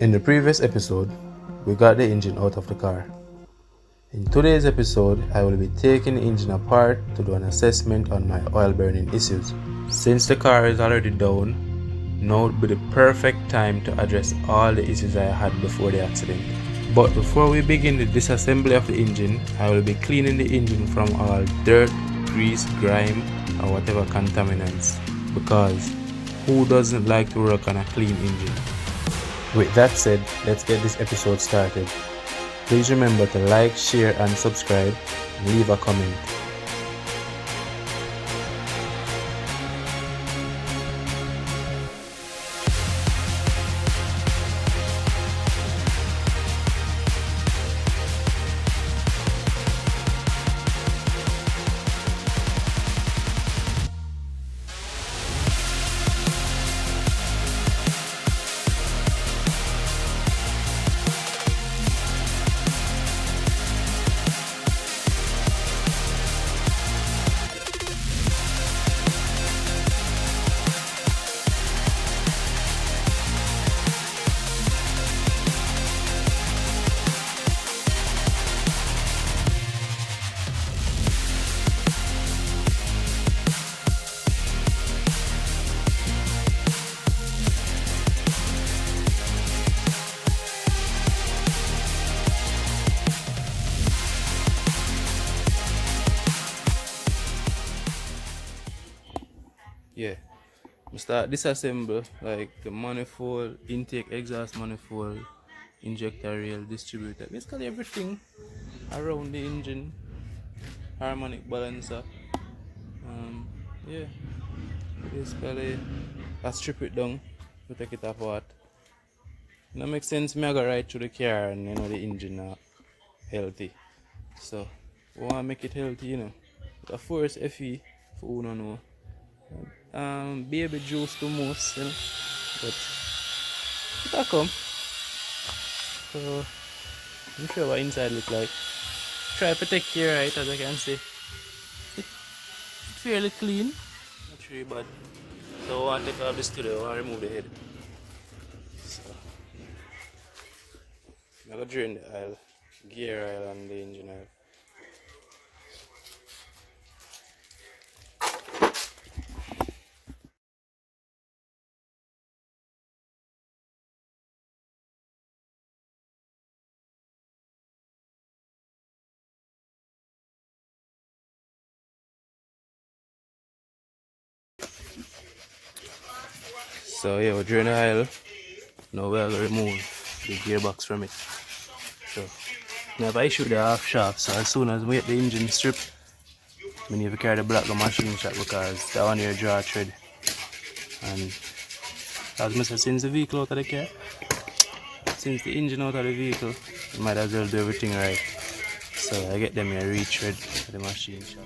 In the previous episode, we got the engine out of the car. In today's episode, I will be taking the engine apart to do an assessment on my oil burning issues. Since the car is already down, now would be the perfect time to address all the issues I had before the accident. But before we begin the disassembly of the engine, I will be cleaning the engine from all dirt, grease, grime, or whatever contaminants, because who doesn't like to work on a clean engine? With that said, let's get this episode started. Please remember to like, share and subscribe and leave a comment. Yeah, we start disassemble like the manifold, intake, exhaust manifold, injector rail, distributor, basically everything around the engine, harmonic balancer. Yeah, basically I strip it down to take it apart. That makes sense. Me I go right through the car and the engine healthy. So we want to make it healthy, The first FE for who don't know. Baby juice to most, but it'll come. So I'm sure what inside look like. Try to protect here, right, as I can see. It's fairly clean, not really bad. So I want to take off the studio, I want to remove the head. So I'm going to drain the oil, gear oil and the engine oil. So yeah, we drain the oil. Now we're going to remove the gearbox from it. So now if I shoot the half shaft, so as soon as we get the engine strip, we need to carry the black machine shop because that one here draw thread. And as Mr. since the vehicle out of the car, since the engine out of the vehicle, you might as well do everything right. So I get them here retread for the machine shop.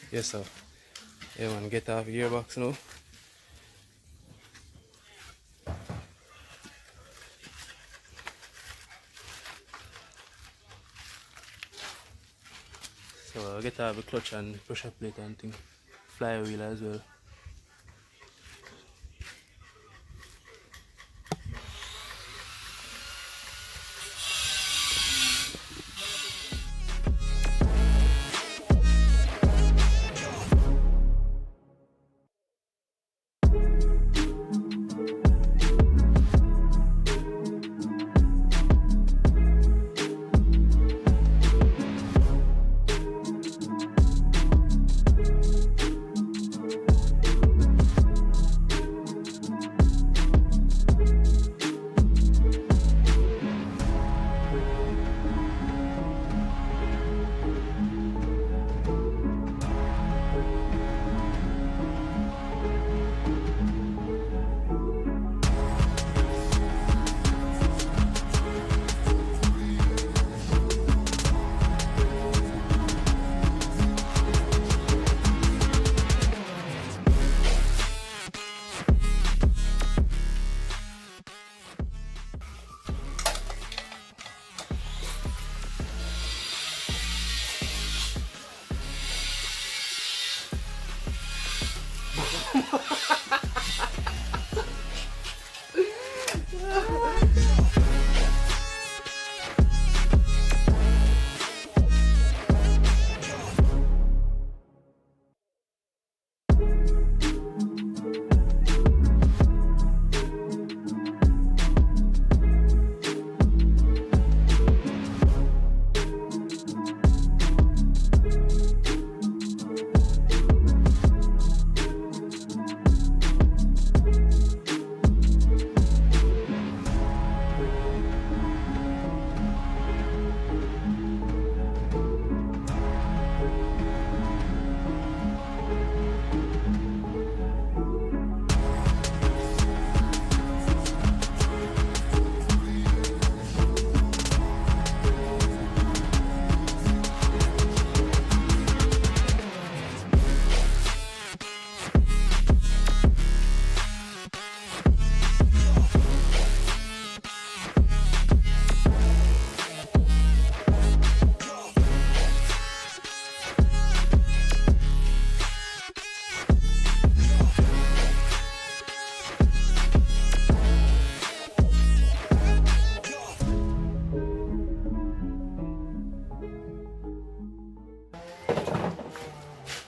Yes sir. Yeah man, get off gearbox now. So I'll get off the clutch and pressure plate and thing. Flywheel as well.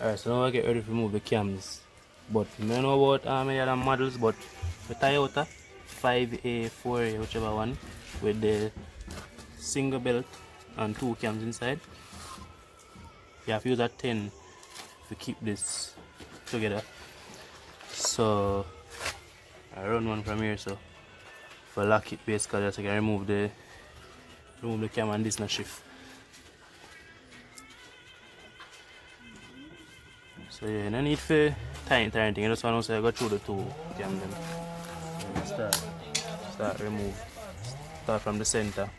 Alright, so now I get ready to remove the cams. But I don't know about any other models, but the Toyota 5A, 4A, whichever one, with the single belt and 2 cams inside. You have to use a 10 to keep this together. So I run one from here, so for lock it basically, just I can remove the cam and this not shift. So yeah, no need for tighten anything. You just want to go through the 2 cam them. Start remove. Start from the center.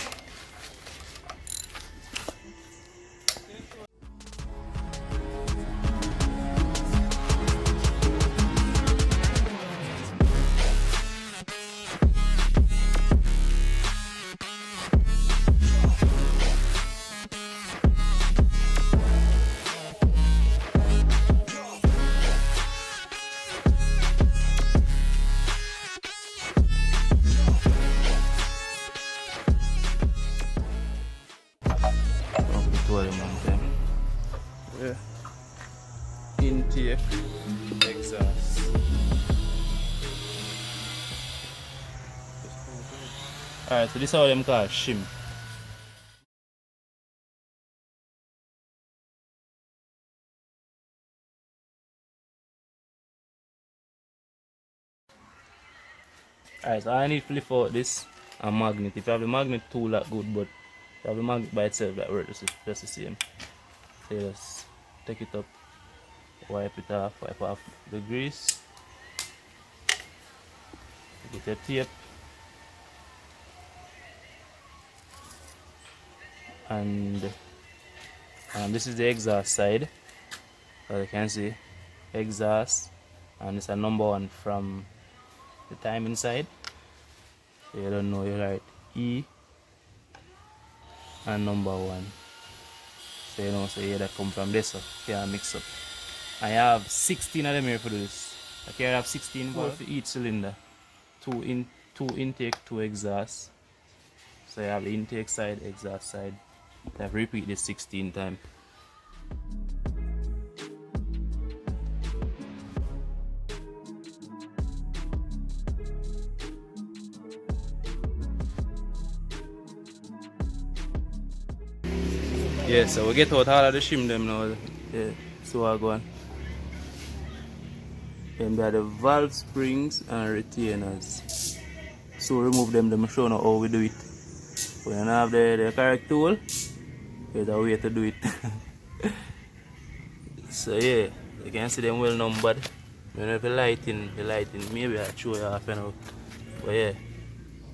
Yeah. Intake, exhaust. Alright, so this is how them call shim. Alright, so I need to lift out this and magnet. If you have the magnet tool, that good, but if you have the magnet by itself, that works just the same. So you just take it up, wipe off the grease, get your tape, and this is the exhaust side. As you can see, exhaust, and it's a number 1 from the timing side. So you don't know, you write E and number 1. So you know, so yeah, that come from this, so you can mix up. I have 16 of them here for this. Okay, I have 16 valves for each cylinder. 2 intake, 2 exhaust. So you have the intake side, exhaust side. I have repeat this 16 times. Yeah, so we get out all of the shim them now. Yeah, so I go on. Then there are the valve springs and retainers. So remove them, show you how we do it. When you have the correct tool, there's a way to do it. So yeah, you can see them well numbered. You know, if you lighting, maybe I'll show you half an hour. But yeah,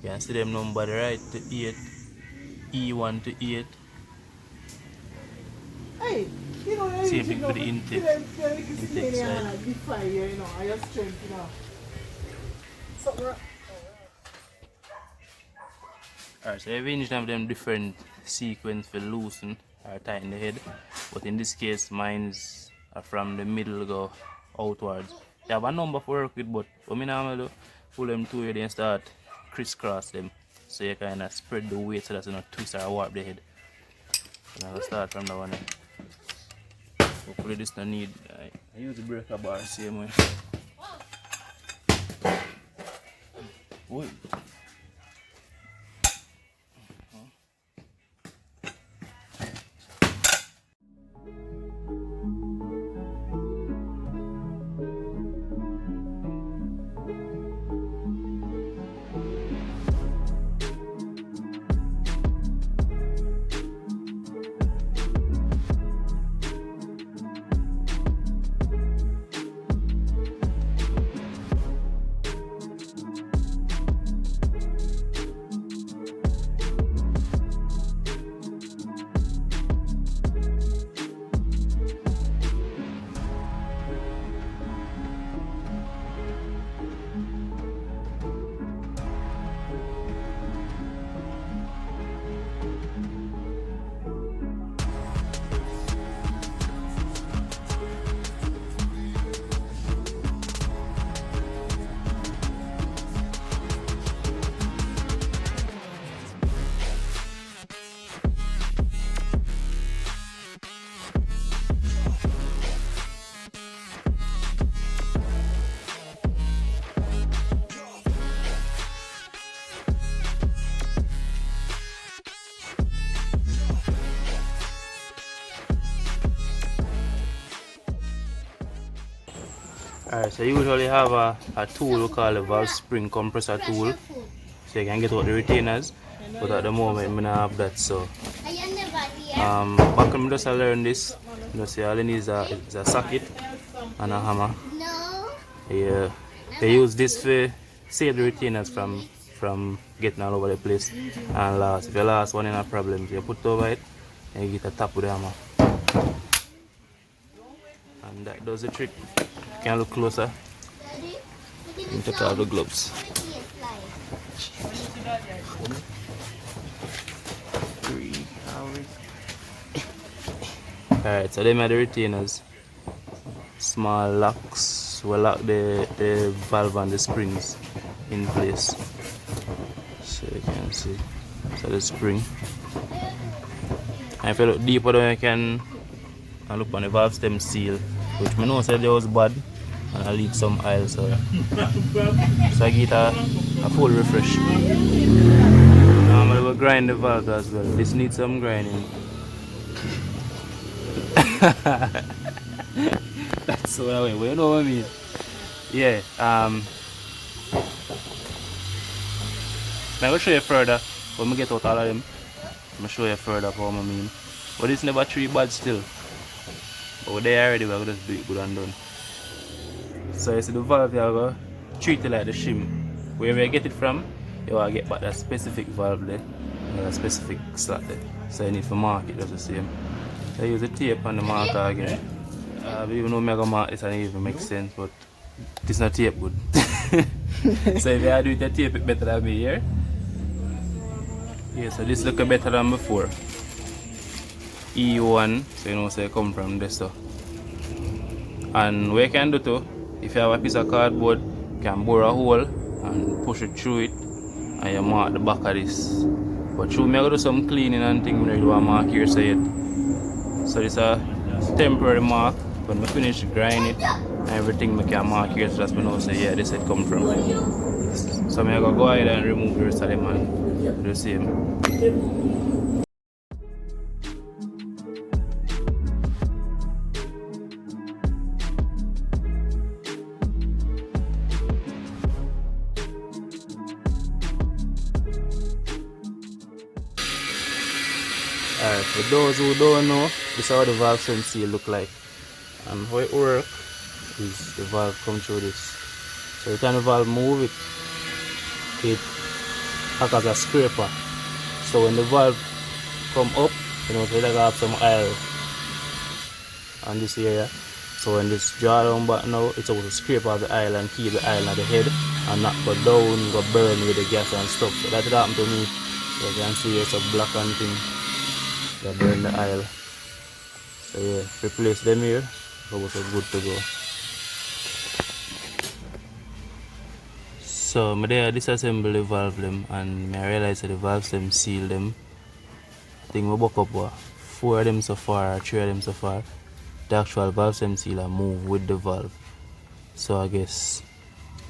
you can see them numbered right to 8, E1 to 8. Hey, you know, Same thing for the intake side. You know, I just strength, you know. Alright, so every engine have them different sequence for loosen or tighten the head. But in this case, mine's are from the middle go outwards. You have a number for work with, but what I normally do, pull them two and start crisscross them. So you kind of spread the weight so that you don't twist or warp the head. And I'll start from the one. Hopefully this no need. I use the breaker bar same way. Wait. Alright, so you usually have a tool we call a valve spring compressor tool. So you can get out the retainers. But at the moment, I don't have that. So, back when I just learned this, you know, see, all you need is a socket and a hammer. Yeah, they use this to save the retainers from getting all over the place. And last, if you last one in a problem, you put it over it and you get a tap with the hammer. And that does the trick. You can look closer. You take out the gloves. Alright, so them are the retainers. Small locks will lock the valve and the springs in place. So you can see. So the spring. And if you look deeper down, you can look on the valve stem seal, which I know said it was bad and I leak some oil, so I get a full refresh. Normally we grind the valve as well. This needs some grinding. That's what I mean. You know what I mean? Yeah. I'm gonna show you further when we get out all of them. I'm gonna show you further what I mean. But it's never too bad still. But we're there already, we're gonna just do it good and done. So you see the valve you go treat it like the shim. Wherever you get it from, you want to get back that specific valve there. That specific slot there. So you need to mark it just the same. I use the tape on the marker again. Even though I'm going to mark this and it even makes sense, but it's not tape good. So if I do it, I tape it better than me here. Yeah, so this looks better than before. E1, so you know, so you come from this. So. And what you can do too, if you have a piece of cardboard, you can bore a hole and push it through it and you mark the back of this. But through me I go do some cleaning and things, I do a mark here so yet. So this is a temporary mark. When I finish grind it and everything I can mark here, so that's when I say yeah, this it come from. So I'm going to go ahead and remove the rest of them and do the same. Alright, for those who don't know, this is how the valve stem seal look like. And how it works is the valve come through this. So every time the valve move it acts as a scraper. So when the valve come up, you know, so it have some oil on this area. So when this draw down back now, it's supposed to scrape off the oil and keep the oil on the head and not go down, go burn with the gas and stuff. So that happened to me. So you can see it's a black and thing. They burn the oil. So yeah, replace them here. So it's good to go. So I disassemble the valve them and I realize that the valve them seal them. I think we buck up 4 of them so far or 3 of them so far. The actual valve stem sealer move with the valve. So I guess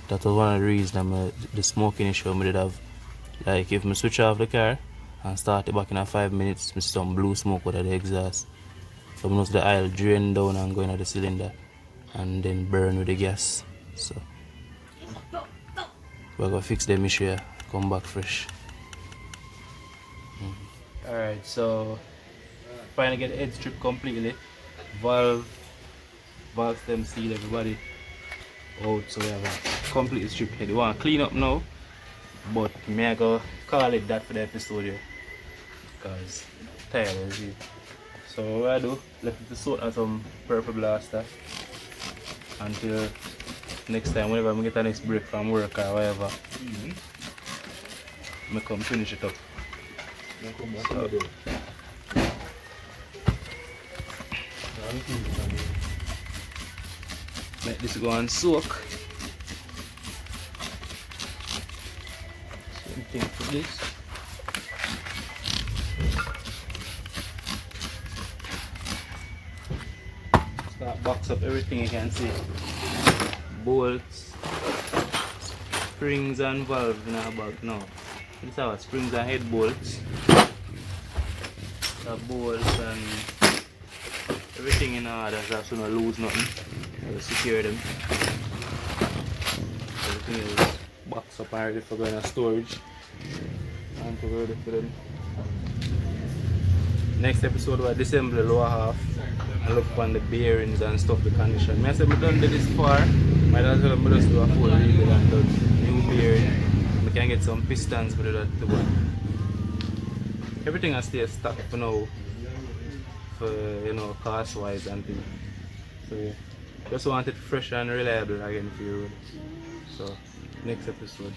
that was one of the reasons the smoking issue I did have. Like if I switch off the car and start it back in 5 minutes, I see some blue smoke out of the exhaust. So I notice the oil drain down and go into the cylinder and then burn with the gas. So we're gonna fix them issue here, come back fresh. Alright, so finally get the head strip completely. Valve stem seal everybody out, so we have a complete strip head. We want to clean up now, but I go call it that for the episode here because tired of it. So what I do, left it to soak on some purple blaster until next time, whenever I get a next break from work or whatever, I come finish it up. So, let this go and soak. Same thing for this. Start box up everything you can see. Bolts, springs and valves in our bag now. This is our springs and head bolts. The bolts and everything in order so no lose nothing. I'll secure them. everything is boxed up and ready for going to storage. And to ready for them. Next episode we'll disassemble the lower half and look on the bearings and stuff, the condition. I said I done this far, might as well just do a full rebuild and do new bearing. We can get some pistons for that too. Everything has stay stuck for now, for cost wise and things. So yeah, just want it fresh and reliable again for you. So next episode.